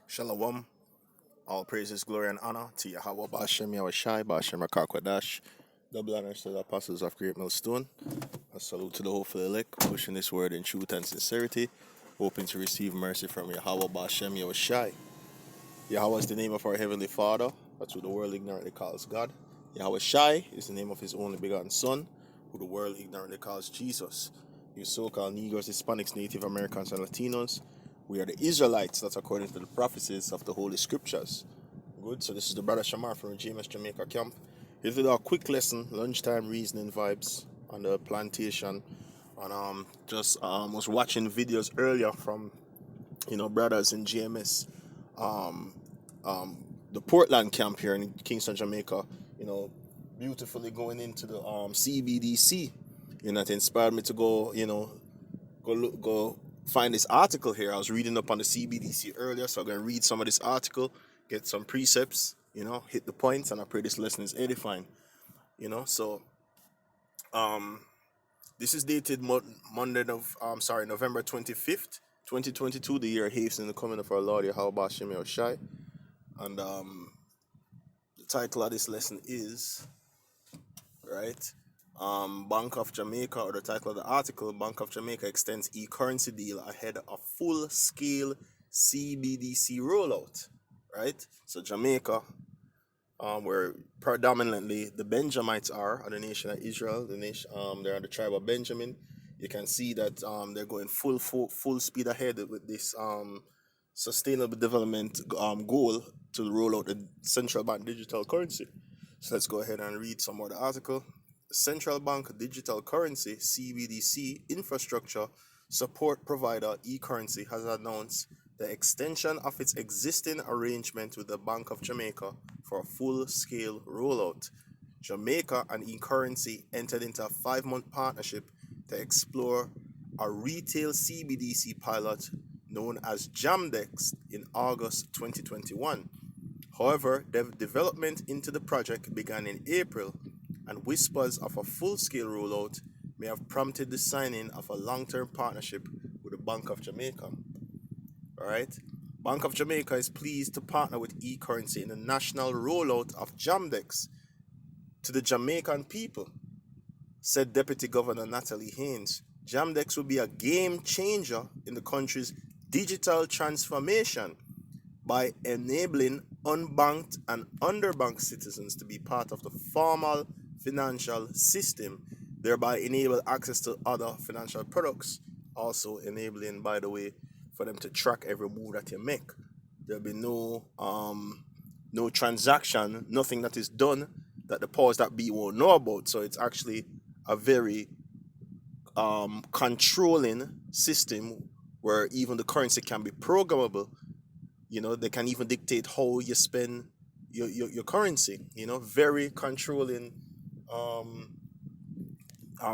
Shalom. All praises, glory, and honor to Yahweh Bashem Yahushai, Bashem Akakwadash. Double honors to the apostles of Great Millstone. A salute to the hopeful elect, pushing this word in truth and sincerity, hoping to receive mercy from Yahweh Bashem Yahushai. Yahweh is the name of our Heavenly Father, that's who the world ignorantly calls God. Yahweh Shai is the name of his only begotten Son, who the world ignorantly calls Jesus. You so-called Negroes, Hispanics, Native Americans, and Latinos, we are the Israelites, that's according to the prophecies of the Holy Scriptures. Good, so this is the brother Shamar from Jamaica camp. Here to do a quick lesson, lunchtime reasoning vibes on the plantation. And was watching videos earlier from brothers in GMS, um, the Portland camp here in Kingston, Jamaica. Beautifully going into the CBDC. It inspired me to go find this article here. I was reading up on the CBDC earlier, so I'm gonna read some of this article, get some precepts, hit the points, and I pray this lesson is edifying. So this is dated November 25th, 2022, the year hastening the coming of our Lord Yahweh Shem Shai. And the title of this lesson is Bank of Jamaica, or the title of the article, Bank of Jamaica extends e-currency deal ahead of full-scale CBDC rollout. Right? So Jamaica, where predominantly the Benjamites are the nation of Israel, they're on the tribe of Benjamin. You can see that they're going full speed ahead with this sustainable development goal to roll out the central bank digital currency. So let's go ahead and read some more of the article. Central Bank Digital Currency (CBDC) infrastructure support provider eCurrency has announced the extension of its existing arrangement with the Bank of Jamaica for a full-scale rollout. Jamaica and eCurrency entered into a 5-month partnership to explore a retail CBDC pilot known as Jamdex in August 2021. However, development into the project began in April, and whispers of a full-scale rollout may have prompted the signing of a long-term partnership with the Bank of Jamaica. Alright? Bank of Jamaica is pleased to partner with eCurrency in the national rollout of Jamdex to the Jamaican people, said Deputy Governor Natalie Haynes. Jamdex will be a game changer in the country's digital transformation by enabling unbanked and underbanked citizens to be part of the formal financial system, thereby enable access to other financial products, also enabling, by the way, for them to track every move that you make. There'll be no transaction, nothing that is done that the powers that be won't know about. So it's actually a very controlling system where even the currency can be programmable. They can even dictate how you spend your currency. Very controlling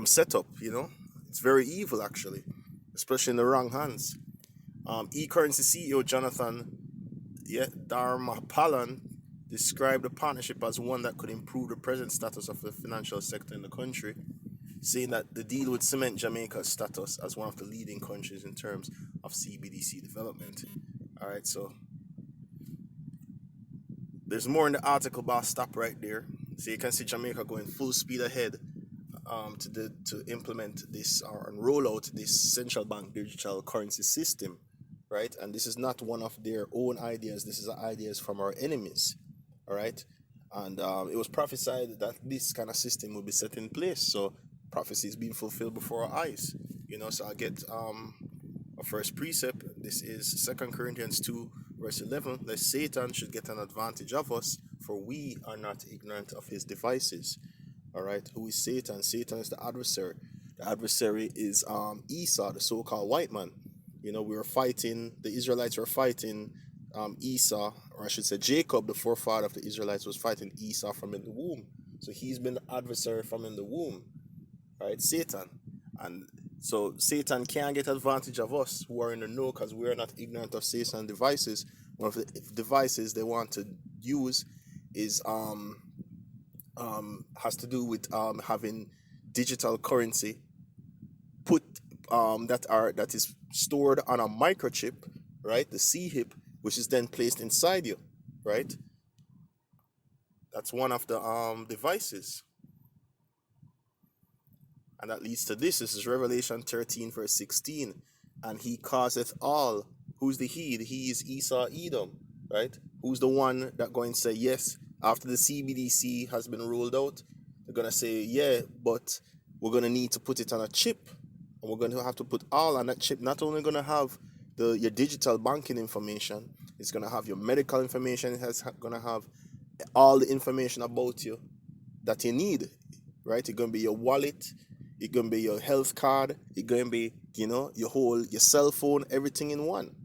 setup. It's very evil, actually, especially in the wrong hands. eCurrency CEO Jonathan Dharmapalan described the partnership as one that could improve the present status of the financial sector in the country, saying that the deal would cement Jamaica's status as one of the leading countries in terms of CBDC development. All right, so there's more in the article, but I'll stop right there. So you can see Jamaica going full speed ahead to implement this or roll out this central bank digital currency system, right? And this is not one of their own ideas. This is ideas from our enemies, all right? And it was prophesied that this kind of system will be set in place. So prophecy is being fulfilled before our eyes, So I get a first precept. This is 2 Corinthians 2 verse 11. Lest Satan should get an advantage of us, for we are not ignorant of his devices. All right, who is Satan? Satan is the adversary. The adversary is Esau, the so-called white man. The Israelites were fighting Esau, or I should say Jacob, the forefather of the Israelites, was fighting Esau from in the womb. So he's been the adversary from in the womb. All right, Satan. And so Satan can't get advantage of us who are in the know, because we are not ignorant of Satan's devices. One of the devices they want to use is has to do with having digital currency that is stored on a microchip, right? The C-hip which is then placed inside you, right? That's one of the devices. And that leads to this. This is Revelation 13, verse 16. And he causeth all. Who's the he? The he is Esau, Edom, right? Who's the one that going to say, yes, after the CBDC has been rolled out, they're going to say, yeah, but we're going to need to put it on a chip. And we're going to have to put all on that chip. Not only going to have your digital banking information, it's going to have your medical information. It's going to have all the information about you that you need, right? It's going to be your wallet. It's going to be your health card. It's going to be, your cell phone, everything in one,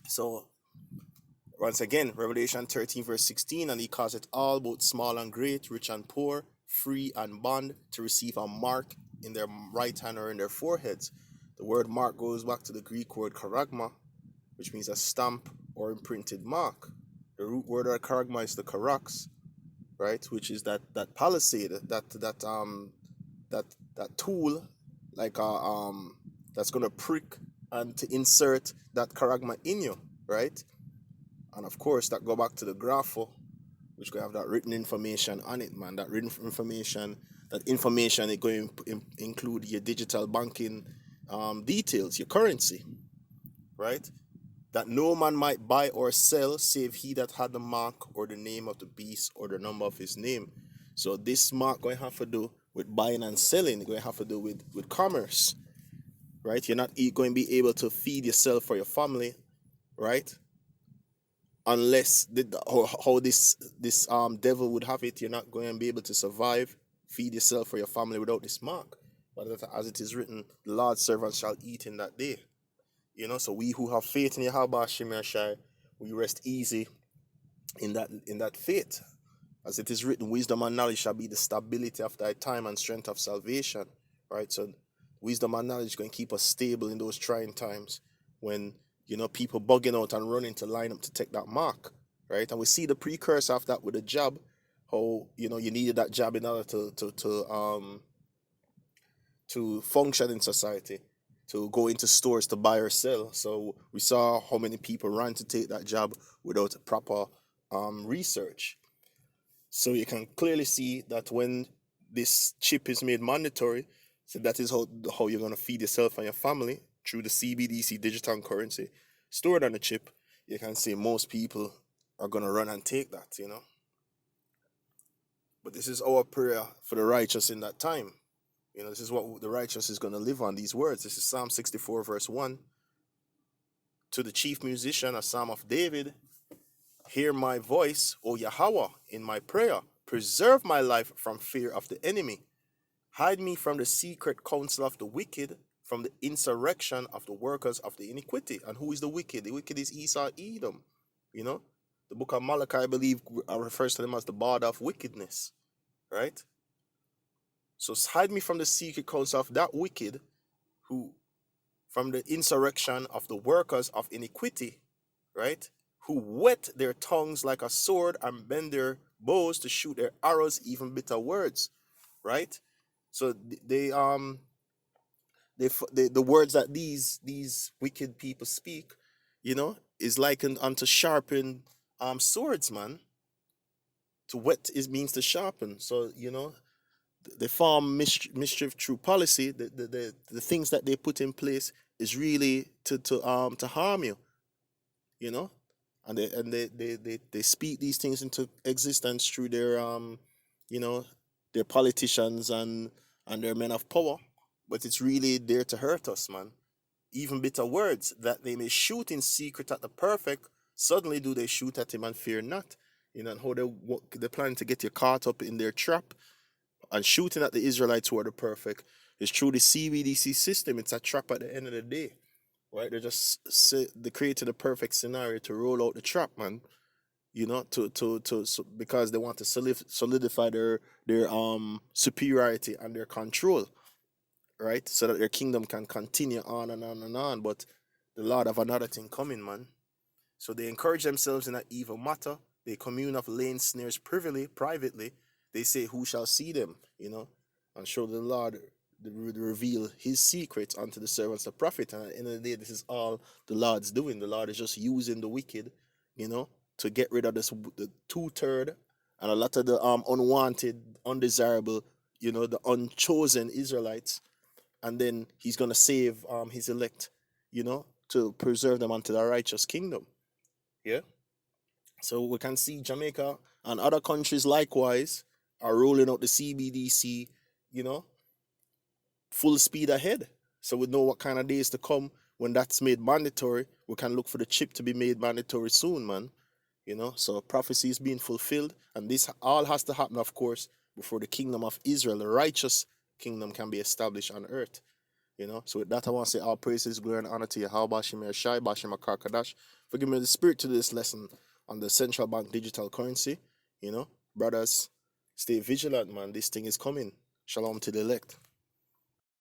So, once again, Revelation 13, verse 16, and he causeth all, both small and great, rich and poor, free and bond, to receive a mark in their right hand or in their foreheads. The word mark goes back to the Greek word charagma, which means a stamp or imprinted mark. The root word of charagma is the charax, right, which is that palisade, that tool, like that's gonna prick and to insert that charagma in you, right? And of course, that go back to the grapho, which gonna have that written information on it, man. That written information, is going to include your digital banking details, your currency, right? That no man might buy or sell save he that had the mark or the name of the beast or the number of his name. So this mark going to have to do with buying and selling. It's going to have to do with commerce, right? You're not going to be able to feed yourself or your family, right? Unless how this devil would have it, you're not going to be able to survive, feed yourself or your family without this mark. But as it is written, the Lord's servants shall eat in that day. So we who have faith in Yahweh Shai, we rest easy in that faith. As it is written, wisdom and knowledge shall be the stability of thy time and strength of salvation. Right? So wisdom and knowledge going to keep us stable in those trying times when, people bugging out and running to line up to take that mark. Right? And we see the precursor of that with the job, how, you needed that job in order to function in society, to go into stores to buy or sell. So we saw how many people ran to take that job without proper research. So you can clearly see that when this chip is made mandatory, so that is how you're going to feed yourself and your family through the CBDC digital currency stored on the chip. You can see most people are going to run and take that, But this is our prayer for the righteous in that time. This is what the righteous is going to live on, these words. This is Psalm 64, verse 1. To the chief musician, a psalm of David, hear my voice, O Yahweh, in my prayer. Preserve my life from fear of the enemy. Hide me from the secret counsel of the wicked, from the insurrection of the workers of the iniquity. And who is the wicked? The wicked is Esau, Edom. The book of Malachi, I believe, refers to them as the border of wickedness, right? So hide me from the secret counsel of that wicked, who, from the insurrection of the workers of iniquity, right? Who whet their tongues like a sword and bend their bows to shoot their arrows, even bitter words, right? So the words that these wicked people speak, is likened unto sharpened swords, man. To whet means to sharpen. So they form mischief through policy. The things that they put in place is really to harm you, and they speak these things into existence through their their politicians and their men of power, but it's really there to hurt us, man. Even bitter words that they may shoot in secret at the perfect, suddenly do they shoot at him and fear not. And how they're planning to get you caught up in their trap. And shooting at the Israelites who are the perfect is through the CBDC system. It's a trap at the end of the day, right? They created a perfect scenario to roll out the trap, man. Because they want to solidify their superiority and their control, right? So that their kingdom can continue on and on and on. But the Lord have another thing coming, man. So they encourage themselves in that evil matter. They commune of laying snares privately. They say, who shall see them, and show the Lord reveal his secrets unto the servants of prophet. And at the end of the day, this is all the Lord's doing. The Lord is just using the wicked, you know, to get rid of the 2/3 and a lot of the unwanted, undesirable, you know, the unchosen Israelites. And then he's gonna save his elect, you know, to preserve them unto the righteous kingdom. Yeah. So we can see Jamaica and other countries likewise are rolling out the CBDC, you know, full speed ahead. So we know what kind of days to come when that's made mandatory. We can look for the chip to be made mandatory soon, man. You know, so prophecy is being fulfilled, and this all has to happen, of course, before the kingdom of Israel, the righteous kingdom, can be established on earth. You know, so with that, I want to say all praises, glory, and honor to Yahweh Bashim Shai, Bashim Kadash, for giving me the spirit to this lesson on the central bank digital currency. You know, brothers, stay vigilant, man. This thing is coming. Shalom to the elect.